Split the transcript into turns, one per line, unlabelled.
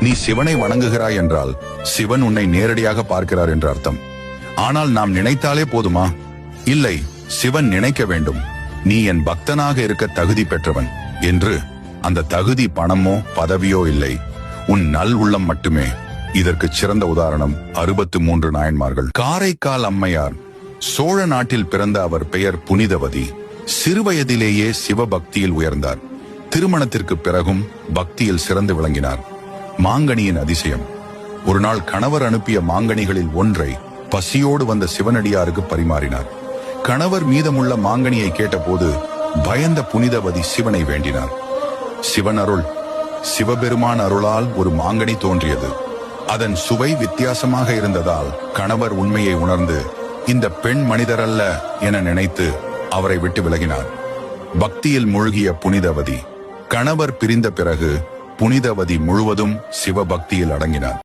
நீ சிவனை வணங்குகிறாய் என்றால் சிவன் உன்னை நேரடியாக பார்க்கிறார் என்று அர்த்தம். ஆனால் நாம் நினைத்தாலே போதுமா? இல்லை, சிவன் நினைக்க வேண்டும். நீ என் பக்தனாக இருக்க தகுதி பெற்றவன் என்று. அந்த தகுதி பணமோ பதவியோ இல்லை, உன் நல் உள்ளம் மட்டுமே. இதற்கு சிறந்த உதாரணம் 63 நாயன்மார்கள். காரைக்கால் அம்மையார். சோழ நாட்டில் பிறந்த அவர் பெயர் புனிதவதி. சிறுவயதிலேயே சிவபக்தியில் உயர்ந்தார். திருமணத்திற்கு பிறகும் பக்தியில் சிறந்து விளங்கினார். மாங்கனியின் அதிசயம். ஒரு நாள் கணவர் அனுப்பிய மாங்கனிகளில் ஒன்றை பசியோடு வந்த சிவனடியாருக்கு பரிமாறினார். கணவர் மீதமுள்ள மாங்கனியை கேட்டபோது பயந்த புனிதவதி சிவனை வேண்டினார். சிவன் அருள். சிவபெருமான் அருளால் ஒரு மாங்கனி தோன்றியது. அதன் சுவை வித்தியாசமாக இருந்ததால் கணவர் உண்மையை உணர்ந்து இந்த பெண் மனிதரல்ல என நினைத்து அவரை விட்டு விலகினார். பக்தியில் மூழ்கிய புனிதவதி. கணவர் பிரிந்த பிறகு புனிதவதி முழுவதும் சிவபக்தியில் அடங்கினார்.